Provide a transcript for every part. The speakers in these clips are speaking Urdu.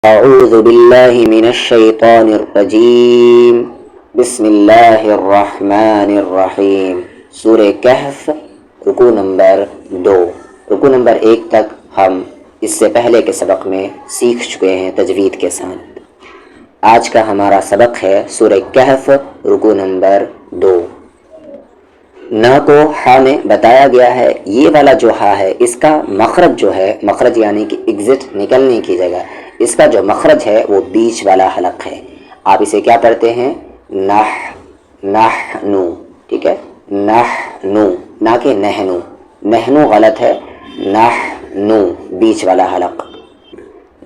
أعوذ بالله من الشيطان الرجيم بسم اللہ الرحمن الرحیم سورہ کہف رکوع نمبر 2 رکوع نمبر 1 تک ہم اس سے پہلے کے سبق میں سیکھ چکے ہیں تجوید کے ساتھ۔ آج کا ہمارا سبق ہے سورہ کہف رکوع نمبر 2۔ نا کو ہا میں بتایا گیا ہے، یہ والا جو ہا ہے اس کا مخرج جو ہے، مخرج یعنی کہ ایگزٹ نکلنے کی جگہ، اس کا جو مخرج ہے وہ بیچ والا حلق ہے۔ آپ اسے کیا پڑھتے ہیں؟ نحنو، ٹھیک ہے، نحنو، نہ کہ نحنو، نحنو غلط ہے، نحنو بیچ والا حلق۔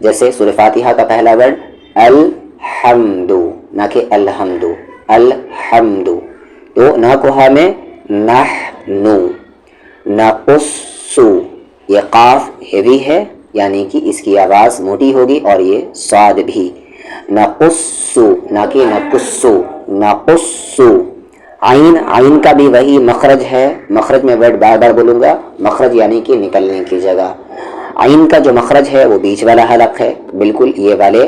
جیسے سورہ فاتحہ کا پہلا ورڈ الحمد، نہ کہ الحمد، الحمد، تو نا کو ہا میں نحنو، نقصو، یہ قاف ہیوی ہے یعنی کہ اس کی آواز موٹی ہوگی، اور یہ صاد بھی، نقصو نہ کہ نقصو، نقصو۔ عین، عین کا بھی وہی مخرج ہے، مخرج میں ورڈ بار بار بولوں گا، مخرج یعنی کہ نکلنے کی جگہ۔ عین کا جو مخرج ہے وہ بیچ والا حلق ہے، بالکل یہ والے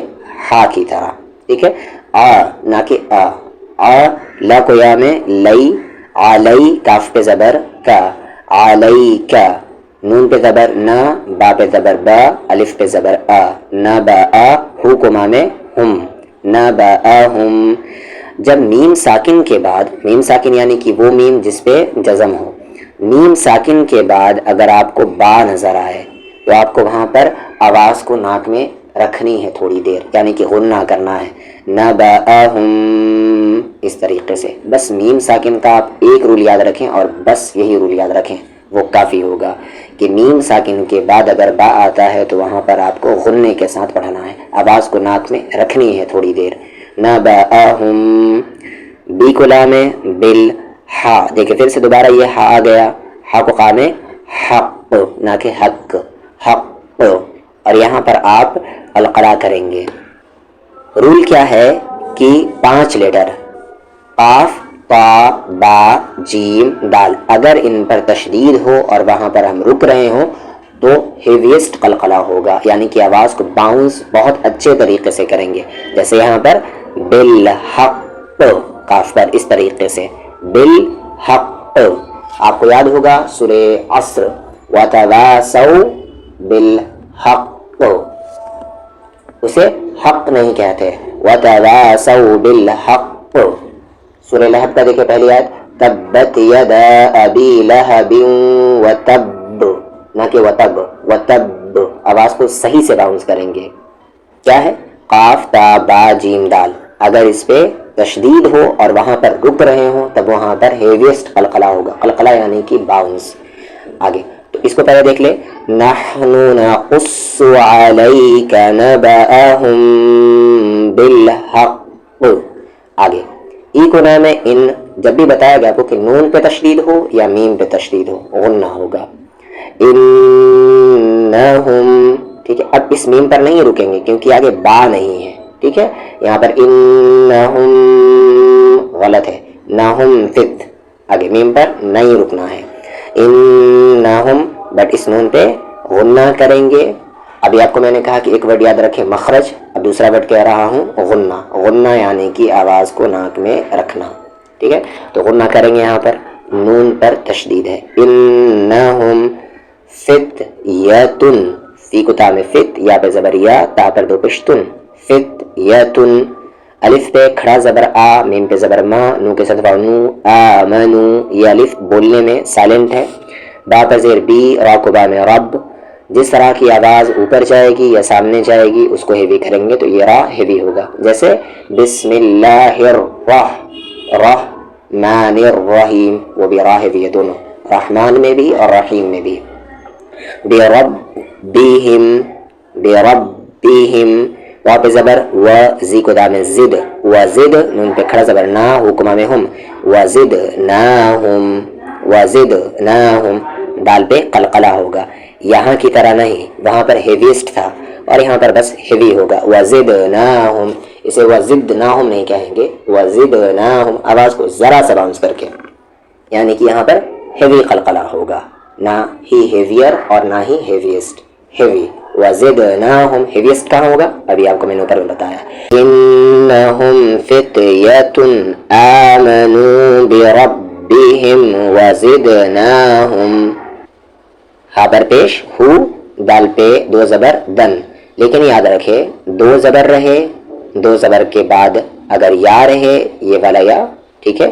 ہا کی طرح، ٹھیک ہے۔ آ نہ کہ آ لا کو یا میں لئی، علی کاف پہ زبر کا، علی کا، نون پہ زبر نا، با پہ زبر با، الف پہ زبر آ، نبا ہو کو ما میں ہم، نبا ہم۔ جب میم ساکن کے بعد، میم ساکن یعنی کہ وہ میم جس پہ جزم ہو، میم ساکن کے بعد اگر آپ کو با نظر آئے تو آپ کو وہاں پر آواز کو ناک میں رکھنی ہے تھوڑی دیر، یعنی کہ غنہ کرنا ہے، نبأہم، اس طریقے سے۔ بس میم ساکن کا آپ ایک رول یاد رکھیں، اور بس یہی رول یاد رکھیں، وہ کافی ہوگا کہ میم ساکن کے بعد اگر با آتا ہے تو وہاں پر آپ کو غننے کے ساتھ پڑھنا ہے، آواز کو ناک میں رکھنی ہے تھوڑی دیر۔ نبأہم، بی کو لا میں بالحا، دیکھیں پھر سے دوبارہ یہ ہا آ گیا، ہا کو قا میں حق نہ کہ حق، حق، اور یہاں پر آپ القلا کریں گے۔ رول کیا ہے کہ 5 لیٹر قاف، طا، با، جیم، دال، اگر ان پر تشدید ہو اور وہاں پر ہم رک رہے ہوں تو ہیویسٹ قلقلہ ہوگا، یعنی کہ آواز کو باؤنس بہت اچھے طریقے سے کریں گے، جیسے یہاں پر بالحق، قاف پر اس طریقے سے بالحق۔ آپ کو یاد ہوگا سورہ عصر، وَتَوَاسَوْا بِالْحَقِّ، اسے حق نہیں کہتے، وَتَوَاسَوْا بِالْحَقِّ۔ سورہ لہب کا دیکھیں پہلی آیت، تبت یدا ابی لہب وتب، نہ کہ وتب، وتب، آواز کو صحیح سے باؤنس کریں گے۔ کیا ہے؟ قاف، تا، با، جیم، دال، اگر اس پہ تشدید ہو اور وہاں پر رک رہے ہوں تب وہاں پر ہیویسٹ قلقلہ ہوگا، قلقلہ یعنی کہ باؤنس۔ آگے تو اس کو پہلے دیکھ لے، نحن نقص علیک نبأہم بالحق۔ آگے ای کو نام ہے ان، جب بھی بتایا گیا کہ نون پہ تشدید ہو یا میم پہ تشدید ہو غنہ ہوگا، انہم، ٹھیک ہے۔ اب اس میم پر نہیں رکیں گے کیونکہ آگے با نہیں ہے، ٹھیک ہے، یہاں پر انہم غلط ہے، نہم فت، آگے میم پر نہیں رکنا ہے، انہم، بٹ اس نون پہ غنہ کریں گے۔ ابھی آپ کو میں نے کہا کہ ایک ورڈ یاد رکھیں مخرج، اب دوسرا ورڈ کہہ رہا ہوں غنہ، غنہ یعنی کہ آواز کو ناک میں رکھنا، ٹھیک ہے۔ تو غنہ کریں گے، یہاں پر نون پر تشدید ہے، انہم فتیتن، فی کو تا میں فت، یا پہ زبر یا، تا پر دو پشتن، فتیتن، الف پہ کھڑا زبر آ، میم پہ زبر ما، نو کے ساتھ نو، آمنو، یہ الف بولنے میں سائلنٹ ہے، با پر زیر بی، را کو با میں رب، جس طرح کی آواز اوپر جائے گی یا سامنے جائے گی اس کو ہیوی کریں گے تو یہ را ہیوی ہوگا، جیسے بسم اللہ الرحمن الرحیم، وہ بھی را ہیوی ہے، دونوں رحمان میں بھی اور رحیم میں بھی۔ بربہم، بربہم، وہاں پہ زبر و، زی کو دا میں زد، وزد، نون پہ کھڑا زبر نا، حکمہ میں ہم، وزدناہم، وزدناہم، دال پہ قلقلہ ہوگا، یہاں کی طرح نہیں، وہاں پر ہیویسٹ تھا اور یہاں پر بس ہیوی ہوگا، وزدناہم، اسے وزدناہم نہیں کہیں گے، وزدناہم، آواز کو ذرا سا باؤنس کر کے، یعنی کہ یہاں پر ہیوی قلقلہ ہوگا، نہ ہی ہیویئر اور نہ ہی ہیویسٹ، ہیوی، وزدناہم ہیویسٹ کہاں ہوگا؟ ابھی آپ کو میں نے اوپر بتایا. انہم فتیۃ آمنوا بربہم وزدناہم. ہاں پر پیش ہو، دال پہ دو زبر دن، لیکن یاد رکھے دو زبر رہے، دو زبر کے بعد اگر یا رہے یہ والا یا، ٹھیک ہے،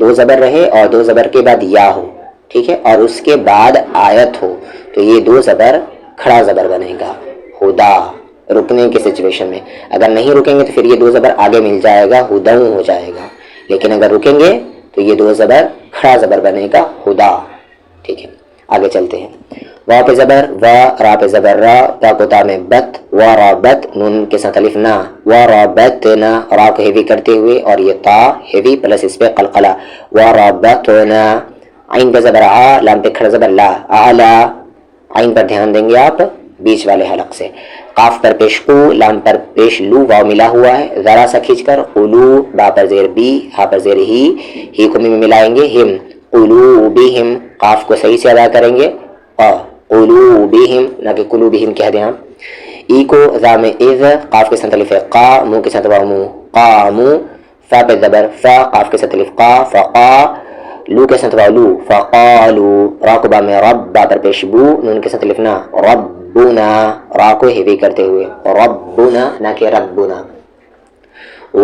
دو زبر رہے اور دو زبر کے بعد یا ہو، ٹھیک ہے، اور اس کے بعد آیت ہو تو یہ دو زبر کھڑا زبر بنے گا. ہدا رکنے کے سچویشن میں، اگر نہیں رکیں گے تو پھر یہ دو زبر آگے مل جائے گا، ہدوں ہو جائے گا، لیکن اگر رکیں گے تو یہ دو زبر کھڑا زبر بنے گا، ہدا. ٹھیک ہے آگے چلتے ہیں. وا پہ زبر وا، را پہ زبر را، تا کو تا میں بت، وربت نون کے ساتھ الف نا، وربتنا را کو ہیوی کرتے ہوئے اور یہ تا ہیوی پلس اس پہ قلقلہ، وربتنا. عین پہ زبر آ، لام پہ کھڑا زبر لا، اعلی. عین پر دھیان دیں گے آپ بیچ والے حلق سے. قاف پر پیش قو، لام پر پیش لو، واو ملا ہوا ہے ذرا سا کھینچ کر، قلو. با پر زیر بی، ہا پر زیر ہی کو میں ملائیں گے، ہم. قلوبہم، قاف کو صحیح سے ادا کریں گے، قلوبہم نہ کہ قلوبہم کہہ دیں آپ. ای کو ذا میں اذ، قاف کے ساتھ الف قا، منہ کے ساتھ واو منہ قامو. فا پہ زبر فا، قاف کے ساتھ الف قا، فقا. لو کے ساتھ واو لو، فقالو. را کو با میں رب، با پر پیش بو، نون کے ساتھ الف نا، ربنا. را کو ہیوی کرتے ہوئے ربنا نہ کہ ربنا.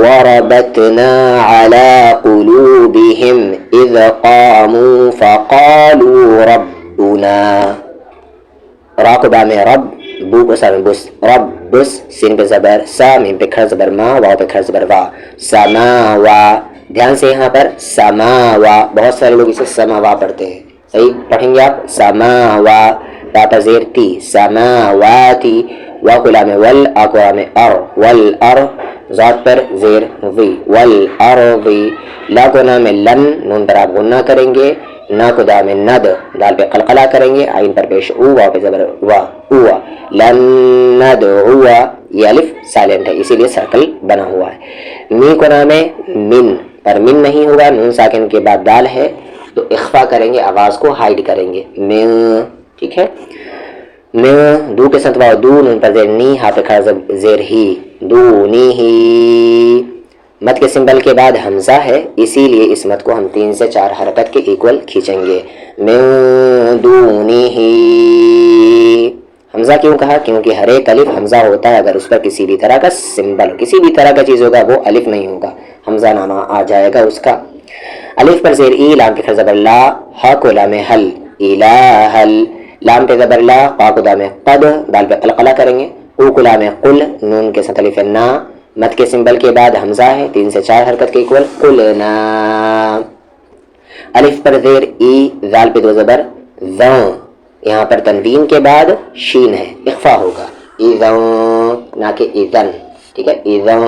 وربتنا على قلوبهم اذ قاموا فقالوا ربنا. را کو با میں رب، بو کو سا میں بس، رب بس. سین پہ زبر سا، میم پہ کھڑا زبر ما، واو پہ کھڑا زبر وا، سما وا. دھیان سے یہاں پر سما وا، بہت سارے لوگ اسے سما وا پڑھتے ہیں، صحیح پڑھیں گے آپ سما وا. تا پر زیر تی، سماواتی. وا کو لام ول، آ کو لام ار، والار. ذات پر زیر وی، والارضی. لا کو نام لن، نون پر آپ غنہ کریں گے، نا کو دام ند، دال پہ قلقلہ کریں گے، عین پر پیش او، واو پہ زبر وا، اوا. لن ندعو، یہ الف سائلنٹ ہے اسی لیے سرکل بنا ہوا ہے. می کو نام من، پر من نہیں ہوگا، نون ساکن کے بعد دال ہے تو اخفا کریں گے، آواز کو ہائیڈ کریں گے، میں. ٹھیک ہے. میں دو کے ساتھ واو دو، نون پر زیر نی، ہا پہ کھڑا زیر ہی، دونی ہی. مد کے سمبل کے بعد حمزہ ہے اسی لیے اس مد کو ہم 3 سے 4 حرکت کے ایکول کھینچیں گے. من دونی ہی. حمزہ کیوں کہا؟ کیونکہ ہر ایک الف حمزہ ہوتا ہے، اگر اس پر کسی بھی طرح کا سمبل، کسی بھی طرح کا چیز ہوگا وہ الف نہیں ہوگا، حمزہ نامہ آ جائے گا اس کا. الف پر زیر ای، لام پہ کھڑا زبر لا، ہا کو لام حل، الہل. لام پہ زبر لا، قا کو دام قد، دال پہ قلقلہ کریں گے، او کو لام قل، نون کے ساتھ الف نا. مد کے سمبل کے بعد حمزہ ہے 3 سے 4 حرکت کے ایکول، قلنا. الف پر زیر ای، دال پہ دو زبر ذن، یہاں پر تنوین کے بعد شین ہے، اخفا ہوگا، اذن نہ کہ اذن. ٹھیک ہے، اذن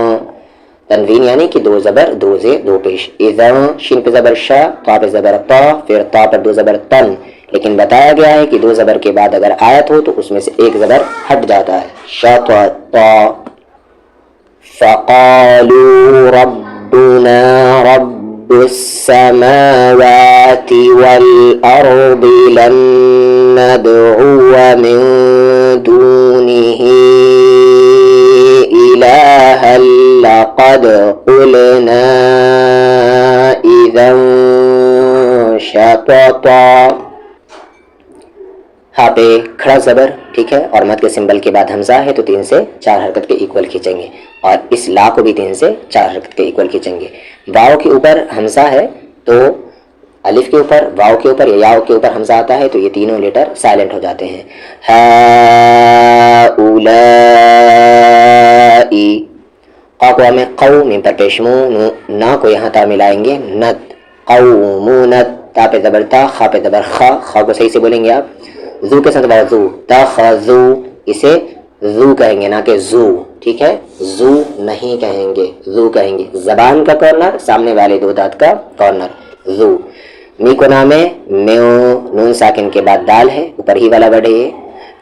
تنوین یعنی کہ دو زبر دو زیر دو پیش. اذن شین پہ زبر شا، تا پہ زبر تا، پھر تا پر دو زبر تن. لیکن بتایا گیا ہے کہ دو زبر کے بعد اگر آیت ہو تو اس میں سے ایک زبر ہٹ جاتا ہے، شططا. فقالوا ربنا رب السماوات والأرض لن ندعو من دونه إلها لقد قلنا إذا شططا. ہاں پہ کھڑا زبر، ٹھیک ہے، اور مد کے سمبل کے بعد حمزہ ہے تو 3 سے 4 حرکت کے ایکول کھینچیں گے، اور اس لا کو بھی 3 سے 4 حرکت کے ایکول کھینچیں گے. واؤ کے اوپر حمزہ ہے تو الف کے اوپر، واؤ کے اوپر یا یاؤ کے اوپر حمزہ آتا ہے تو یہ تینوں لیٹر سائلنٹ ہو جاتے ہیں. ہاؤلائی. قا کو میں قو، میم پر پیشمو، نا کو یہاں تا ملائیں گے، ند، قومونت. تا پہ زبر تا، خا پہ زبر خا، خا کو صحیح سے بولیں گے آپ. زو کے ساتھ زو، تخذو، اسے زو کہیں گے نہ کہ زو. ٹھیک ہے، زو نہیں کہیں گے، زو کہیں گے. زبان کا کارنر، سامنے والے دو دانت کا کارنر، زو. می کو نام ہے میو، نون ساکن کے بعد دال ہے، اوپر ہی والا ورڈ ہے یہ،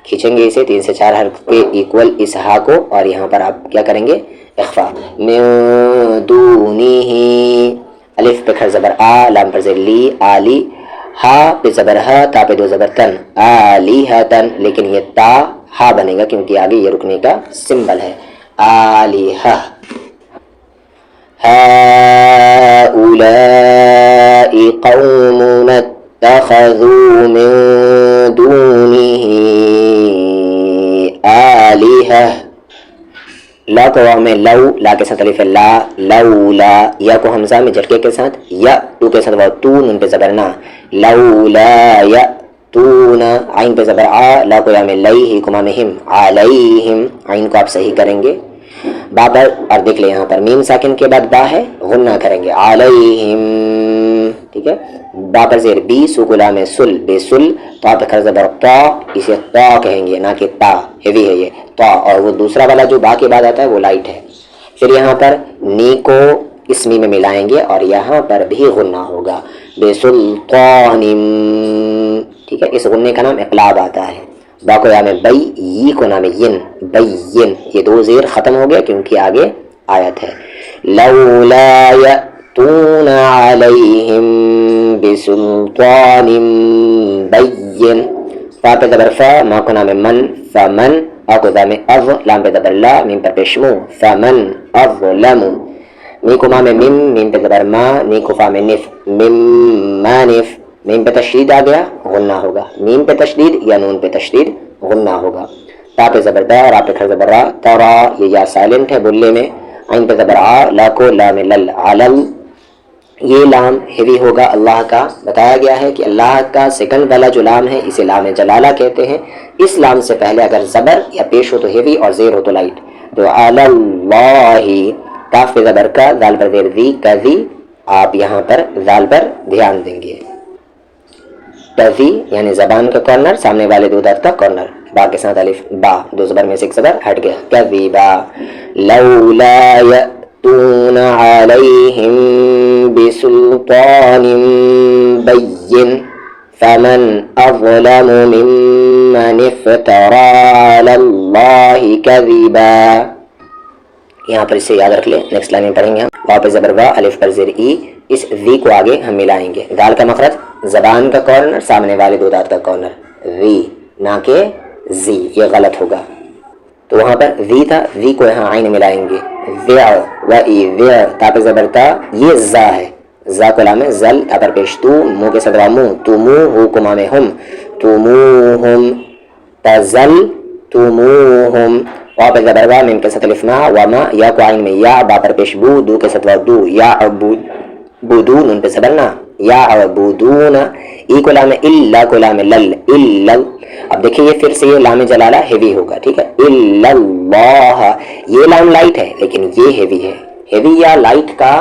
کھینچیں گے اسے 3 سے 4 حرکت کے ایکول اس ہا کو، اور یہاں پر آپ کیا کریں گے، اخفا. میو دونی ہی. الف پہ کھڑا زبر آ، لام پر زیر لی، آلی. ہا پہ زبر ہا، تا پہ دو زبر تن، آلیہتن. لیکن یہ تا ہا بنے گا کیونکہ آگے یہ رکنے کا سمبل ہے. آلیہا. هؤلاء قوم اتخذوا من دونه آلهة. لا کو میں لو، لا کے ساتھ الف لا، لولا. یا کو حمزہ میں جھٹکے کے ساتھ، یا تو کے ساتھ تو، نون پہ زبر نا، لولا یأتون. عین پہ زبر آ، لا کو یا میں لئی، کو ما میں ہم، علیہم. عین کو آپ صحیح کریں گے با پر، اور دیکھ لیں یہاں پر میم ساکن کے بعد با ہے، غنہ کریں گے علیہم. ٹھیک ہے. با پر زیر بی، سکولا میں سل، بے سل. تو آپ کھڑا زبر طا، اسے طا کہیں گے نہ کہ تا، ہیوی ہے یہ طا. اور وہ دوسرا والا جو با کے بعد آتا ہے وہ لائٹ ہے. پھر یہاں پر نی کو اسمی میں ملائیں گے اور یہاں پر بھی غنہ ہوگا، بے سلطان. ٹھیک ہے. اس غنے کا نام اقلاب آتا ہے. با کو یا میں بئی، ی کو نام ین، بین. یہ دو زیر ختم ہو گیا کیونکہ آگے آیت ہے. لولا یأتون علیہم بسلطان بین. فا پہ زبر فا، ما کو نام من، فمن. آ کو دام اظ، لام پہ زبر لا، میم پر پیشمو، فمن اظلم. می کو ما میں مم، میم پہ زبر ما، نی کو فا میں نف، مم مانف. میم پہ تشدید آ گیا، غنہ ہوگا. میم پہ تشدید یا نون پہ تشدید، غنہ ہوگا. تا پہ زبر دا، را پہ کھڑ زبر را، ترا. یہ یا سائلنٹ ہے بولے میں. عین پہ زبر آ، لا کو لام لل، علل. یہ لام ہیوی ہوگا. اللہ کا بتایا گیا ہے کہ اللہ کا سیکنڈ والا جو لام ہے اسے لام جلالہ کہتے ہیں. اس لام سے پہلے اگر زبر یا پیش ہو تو ہیوی اور زیر ہو تو لائٹ. تو اللہ. کاف پہ زبر کا، دال پر زیر دی، کذی. آپ یہاں پر دال پر دھیان دیں گے. کذی یعنی زبان کا کارنر، سامنے والے دو دانت کا کارنر. با کے ساتھ الف با، دو زبر میں سے ایک زبر ہٹ گیا. کذبا. لولا یأتون علیہم بسلطان بین فمن اظلم ممن افترى علی اللہ کذبا. یہاں پر اسے یاد رکھ لیں. نیکسٹ لائن میں پڑھیں گے ہم. وا پہ زبر وا، الف پر زیر ای. اس وی کو آگے ہم ملائیں گے. دال کا مخرج، زبان کا کارنر، سامنے والے دو دانت کا کارنر. وی نہ کہ زی، یہ غلط ہوگا. تو وہاں پر وی تھا، وی کو یہاں عین ملائیں گے. ویع و ای ویع. تا پہ زبر تا، یہ زا ہے. زا کو لام زل، تا پر پیش تو، مو کے صدرہ مو، تو مو ہو کو مام ہم، تو مو ہم، تزل تموہم. وا پہ زبر وا، میم کے ساتھ الف ما، وما. یا کو عین میں یا، با پر پیش بو، دو کے ساتھ دو، یا عبودو، نون پہ زبر نا، یا عبودون. ای کو لام الا، کو لام لل، الا. اب دیکھیں یہ پھر سے یہ لام جلالہ ہیوی ہوگا. ٹھیک ہے. الا اللہ. یہ لام لائٹ ہے لیکن یہ ہیوی ہے. ہیوی یا لائٹ کا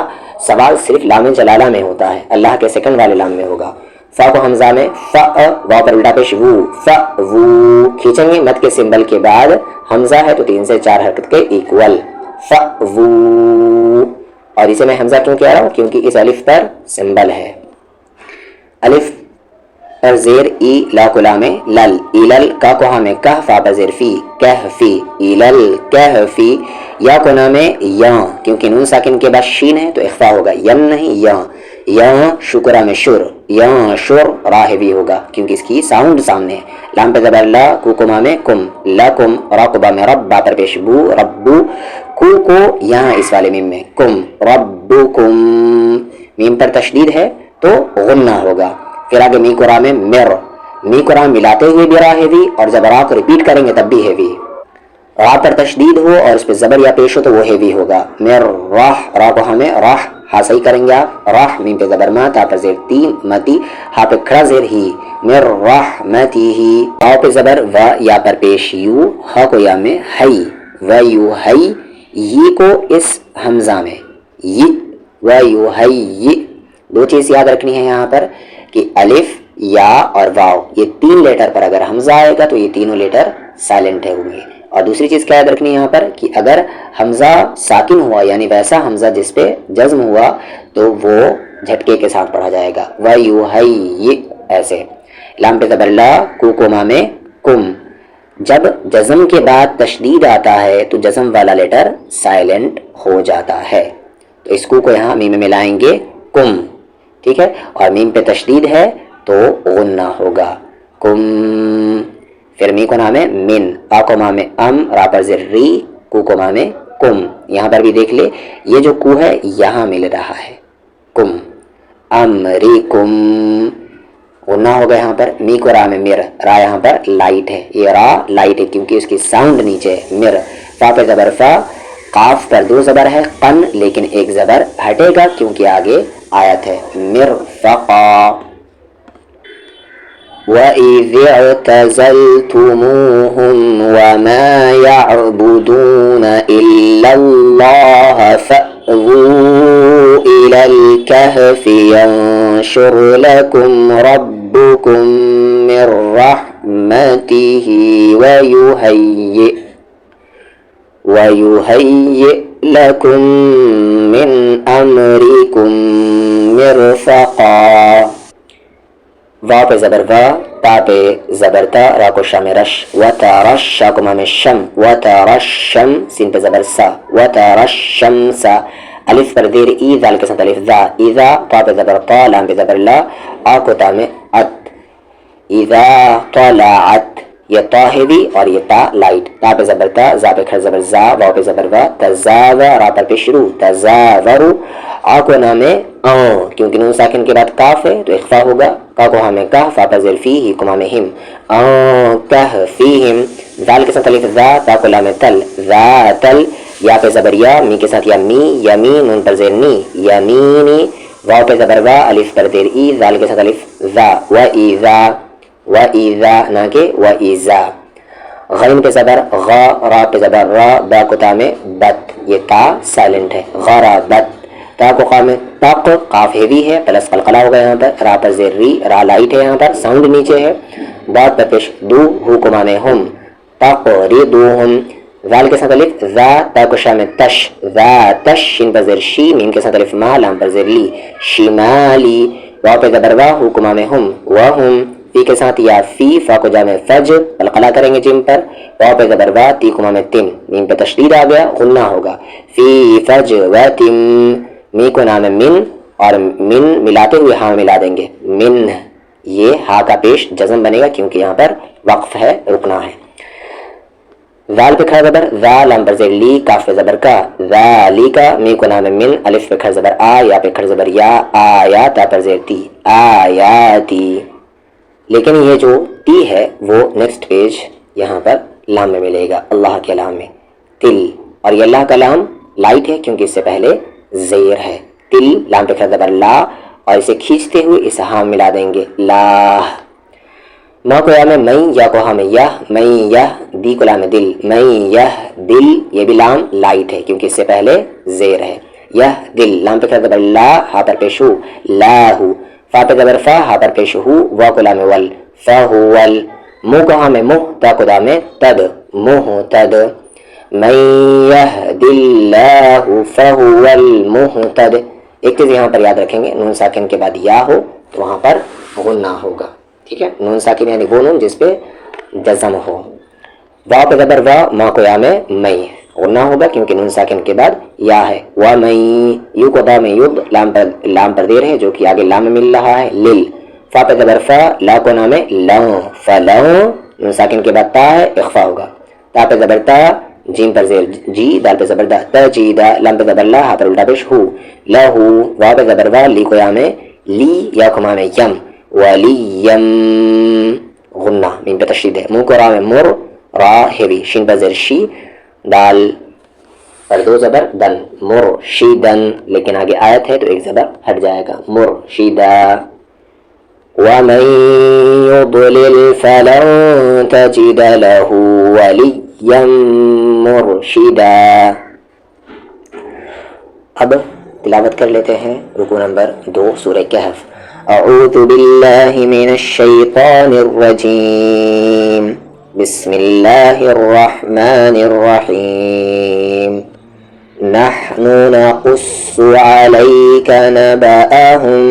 سوال صرف لام جلالہ میں ہوتا ہے، اللہ کے سیکنڈ والے لام میں ہوگا. فا کو حمزہ میں فا، وا پر الٹا پیش وو، فا وو. کھینچیں گے مد کے سمبل کے بعد، حمزہ ہے تو 3 سے 4 حرکت کے ایکول. فا وو. اور اسے میں حمزہ کیوں کہہ رہا ہوں؟ کیونکہ اس الف پر سمبل ہے. الف پر زیر ای، لا کو لام لل، ایلل. کا کو ہمیں کہ، فا پر زیر فی، کہفی، ایلل کہفی. یا کو نام یا، کیونکہ نون ساکن کے بعد شین ہے تو اخفا ہوگا، ین نہیں یا. یا شکرہ میں شر، یا شر. را ہیوی ہوگا کیونکہ اس کی ساؤنڈ سامنے ہے. لام پہ زبر لا، کو کما میں کم، لکم. را کو با میں رب، با پر پیش بو، ربو. کو یہاں اس والے میم میں کم، ربکم. میم پر تشدید ہے تو غنہ ہوگا. پھر آگے می کو را میں مر، می کو را ملاتے ہوئے بھی را ہیوی، اور جب را کو ریپیٹ کریں گے تب بھی ہیوی. را پر تشدید ہو اور اس پہ زبر یا پیش ہو تو وہ ہیوی ہوگا. مر راہ. را کو ہمیں راہ، ہاں صحیح کریں گے آپ. راہ، میم پہ زبر ما، تا پر زیر تین، متی. ہاں پہ کھڑا زیر ہی، مر رحمتی ہی. ہاں پہ زبر و، یا پر پیش یو، ہا کو یا میں ہی، و یو ہی. یہ کو اس حمزہ میں یہ، و یو ہی. دو چیز یاد رکھنی ہے یہاں پر کہ الف، یا اور واو، یہ 3 لیٹر پر اگر حمزہ آئے گا تو یہ تینوں لیٹر سائلنٹ ہوں گے. اور دوسری چیز کیا یاد رکھنی ہے یہاں پر کہ اگر حمزہ ساکن ہوا یعنی ویسا حمزہ جس پہ جزم ہوا تو وہ جھٹکے کے ساتھ پڑھا جائے گا. و یو ہی ایسے. لام پہ زبر لا، کو ما میں کم. جب جزم کے بعد تشدید آتا ہے تو جزم والا لیٹر سائلنٹ ہو جاتا ہے. تو اس کو یہاں میم میں ملائیں گے کم. ٹھیک ہے. اور میم پہ تشدید ہے تو غنہ ہوگا، کم. پھر می کو نام ہے من، آ کو مام ام، را پر زیر ری، کو مام کم. یہاں پر بھی دیکھ لے یہ جو کو ہے یہاں مل رہا ہے کم. امریکم غنہ ہوگا یہاں پر. می کو را میں مر، را یہاں پر لائٹ ہے، یہ را لائٹ ہے کیونکہ اس کی ساؤنڈ نیچے ہے. مر، فا پہ زبر فا، قاف پر دو زبر ہے قن، لیکن ایک زبر ہٹے گا کیونکہ آگے آیت ہے. مرفقا. وَإِذِ اعْتَزَلْتُمُوهُمْ وَمَا يَعْبُدُونَ إِلَّا اللَّهَ فَأْوُوا إِلَى الْكَهْفِ يَنشُرْ لَكُمْ رَبُّكُمْ مِنْ رَحْمَتِهِ وَيُهَيِّئْ لَكُمْ مِنْ أَمْرِكُمْ مِرْفَقًا. وا پہ زبر وا، تا پہ زبر تا، را کو شام رش، و تارش، شا کو مام شم، و تارشم، سین پہ زبر سا، و تارشم سا. الف پر دیر ای، ذال کے ساتھ الف ذا، اذا، تا پہ زبر طا، لام پہ زبر لا، آ کو تا میں ات. اذا طلعت، یہ تا ہے بھی اور یہ تا لائٹ. تا پہ زبر تا، زا پہ کھڑ زبر زا، واو پہ زبر وا، تزاوا، را پر پہ شروع، تزاورو. آ کو نام ہے کیونکہ نون ساکن کے بعد کاف ہے تو اخفا ہوگا. کا کو ہمیں کا، فا پر زیر فی، ہی کو ہمیں ہم، کہہ فیہم. ذال کے ساتھ الف ذا، تا کو لام تل، ذا تل. یا پہ زبر یا، می کے ساتھ یا می، یمی، نون پر زیر نی، یمینی. واو پہ زبر وا، الف پر زیر ای، ذال کے ساتھ الف ذا، و ایذا، و ایذا نہ کہ و ایذا. غین پہ زبر غا، را پہ زبر را، با کو تا میں بت، یہ تا سائلنٹ ہے، غرابت. تا کو قام تق، قاف ہیوی ہے پلس قلقلہ ہوگا یہاں پر. را پر زیر ری، را لائٹ ہے یہاں پر، ساؤنڈ نیچے ہے. بات پر پیش دو، ہو کو مانے ہم، تقریدوہم. ذال کے ساتھ الف ذا، تا کو شام تش، ذا تش، شین پر زیر شی، میم کے ساتھ الف ما، لام پر زیر لی، شمالی. واو پہ زبر وا، ہو کو مانے ہم، وہم. فی کے ساتھ یا فی، فا کو جامع فج، قلقلہ کریں گے جم پر. واو پہ زبر وا، تی کو مانے تن، میم پہ تشدید آ گیا، غنہ ہوگا. فی فج و تم. می کو نام ہے من، اور من ملاتے ہوئے ہاں ملا دیں گے، من. یہ ہا کا پیش جزم بنے گا کیونکہ یہاں پر وقف ہے، رکنا ہے. ذال پہ کھڑا زبر ذا، لام پر زیر لی، کاف پہ زبر کا، ذالکا. می کو نام ہے من، الف پہ کھڑا زبر آ، یا پہ کھڑا زبر یا، آیا، تا پر زیر تی، آیاتی. لیکن یہ جو تی ہے وہ نیکسٹ پیج یہاں پر لام میں ملے گا، اللہ کے لام میں، تل. اور یہ اللہ کا لام لائٹ ہے کیونکہ اس سے پہلے زیر ہے. تل، لام پہ کھڑا زبر لا، اور اسے کھینچتے ہوئے اسے ہاں ملا دیں گے، لا. ما کو یا میں یا کو ہاں میں یہ، میں یہ. دی کو لام دل، میں یہ دل. یہ بھی لام لائٹ ہے کیونکہ اس سے پہلے زیر ہے. یہ دل، لام پہ کھڑا زبر لا، ہا پر پیش ہو، لاہو. فا پہ زبر فا، ہا پر پیش ہو، وا کو لام ول، فہول. مو کو ہاں میں مہ، تا کو دام تد، مہتد. من یہد اللہ فہو المہتد. ایک چیز یہاں پر یاد رکھیں گے، نون ساکن کے بعد یا ہو تو وہاں پر غنہ ہوگا، ٹھیک ہے. نون ساکن یعنی وہ نون جس پہ جزم ہو. وا پہ زبر وا، ما کو یا میں غنہ ہوگا کیونکہ نون ساکن کے بعد یا ہے. وَمَن، یو کو دا میں ید، لام پر دیر ہے جو کہ آگے لام میں مل رہا ہے، لل. فا پہ زبر فا، لا کو نام ہے لو، فلو. نون ساکن کے بعد تا ہے، اخفا ہوگا. تا پہ زبر تا، جیم پر زیر جی، دال پہ زبر دا، تجیدا. لام پہ زبر لا، ہا پر الٹا پیش ہو، لہو. وا پہ زبر وا، لی کو یا میں لی، یا کو مام ہے یم، ولیم. غنہ، میم پہ تشدید ہے. منہ کو را میں مر، را ہیوی، شین پر زیر شی، دال پر دو زبر دن، مرشدن. لیکن آگے آیت ہے تو ایک زبر ہٹ جائے گا، مرشدا. وَمَن يُضْلِلْ فَلَن تَجِدَ لَهُ وَلِيًّا مُرْشِدًا. اب تلاوت کر لیتے ہیں رکوع نمبر 2 سورہ کہف. اعوذ باللہ من الشیطان الرجیم، بسم اللہ الرحمن الرحیم. نحن نقص عليك نبأهم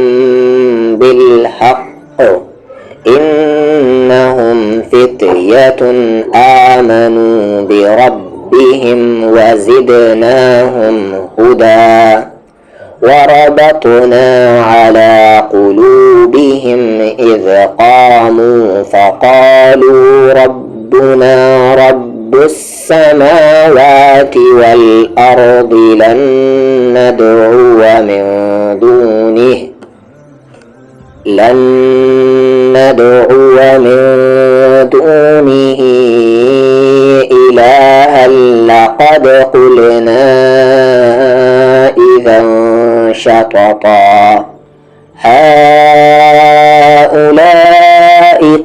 بالحق إنهم فتية آمنوا بربهم وزدناهم هدى وربطنا على قلوبهم إذ قاموا فقالوا ربنا ربنا رب السماوات والأرض لن ندعو من دونه إلها لقد قلنا إذا شططا هؤلاء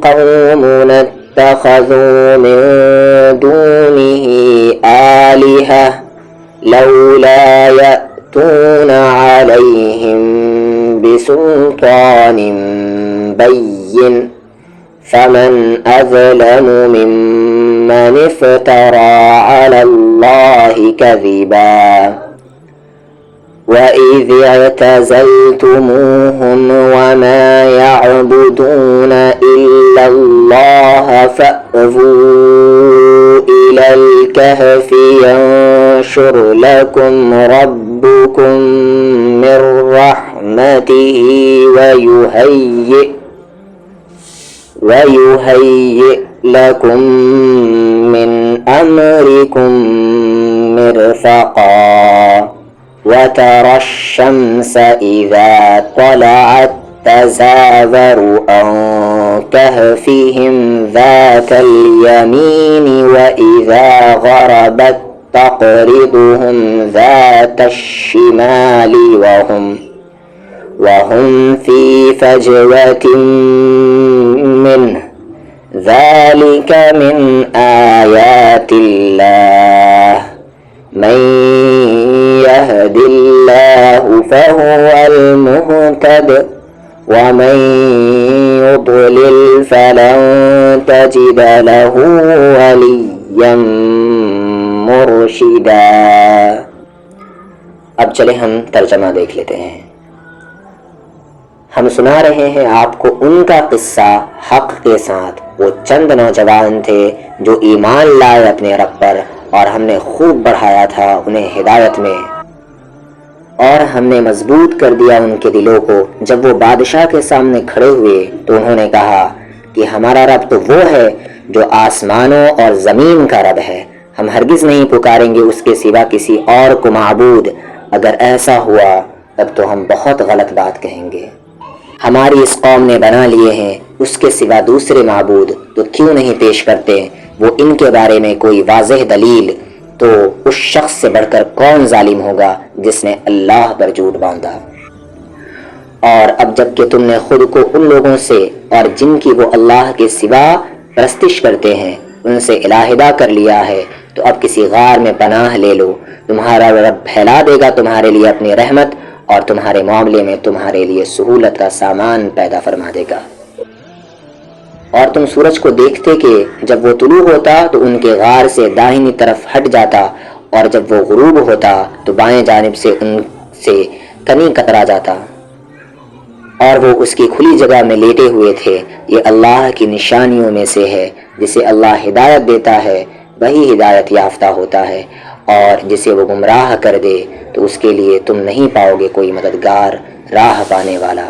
قومنا اتخذوا من دونه آلهة لولا يأتون عليهم بسلطان بين فمن أظلم ممن افترى على الله كذبا وإذ اعتزلتموهم وما يعبدون إلا الله فأووا إلى الكهف ينشر لكم ربكم من رحمته ويهيئ لكم من أمركم مرفقا وترى الشمس إذا طلعت تزاور عن كهفهم ذات اليمين وإذا غربت تقرضهم ذات الشمال وهم في فجوة منه ذلك من آيات الله من يهد الله فهو المهتد ومن يضلل فلن تجد له وليا مرشدا۔ اب چلے ہم ترجمہ دیکھ لیتے ہیں۔ ہم سنا رہے ہیں آپ کو ان کا قصہ حق کے ساتھ۔ وہ چند نوجوان تھے جو ایمان لائے اپنے رب پر، اور ہم نے خوب بڑھایا تھا انہیں ہدایت میں، اور ہم نے مضبوط کر دیا ان کے دلوں کو۔ جب وہ بادشاہ کے سامنے کھڑے ہوئے تو انہوں نے کہا کہ ہمارا رب تو وہ ہے جو آسمانوں اور زمین کا رب ہے، ہم ہرگز نہیں پکاریں گے اس کے سوا کسی اور کو معبود۔ اگر ایسا ہوا تب تو ہم بہت غلط بات کہیں گے۔ ہماری اس قوم نے بنا لیے ہیں اس کے سوا دوسرے معبود، تو کیوں نہیں پیش کرتے وہ ان کے بارے میں کوئی واضح دلیل؟ تو اس شخص سے بڑھ کر کون ظالم ہوگا جس نے اللہ پر جھوٹ باندھا۔ اور اب جب کہ تم نے خود کو ان لوگوں سے اور جن کی وہ اللہ کے سوا پرستش کرتے ہیں ان سے علیحدہ کر لیا ہے، تو اب کسی غار میں پناہ لے لو، تمہارا رب پھیلا دے گا تمہارے لیے اپنی رحمت، اور تمہارے معاملے میں تمہارے لیے سہولت کا سامان پیدا فرما دے گا۔ اور تم سورج کو دیکھتے کہ جب وہ طلوع ہوتا تو ان کے غار سے داہنی طرف ہٹ جاتا، اور جب وہ غروب ہوتا تو بائیں جانب سے ان سے کنی کترا جاتا، اور وہ اس کی کھلی جگہ میں لیٹے ہوئے تھے۔ یہ اللہ کی نشانیوں میں سے ہے، جسے اللہ ہدایت دیتا ہے وہی ہدایت یافتہ ہوتا ہے، اور جسے وہ گمراہ کر دے تو اس کے لیے تم نہیں پاؤ گے کوئی مددگار، راہ پانے والا۔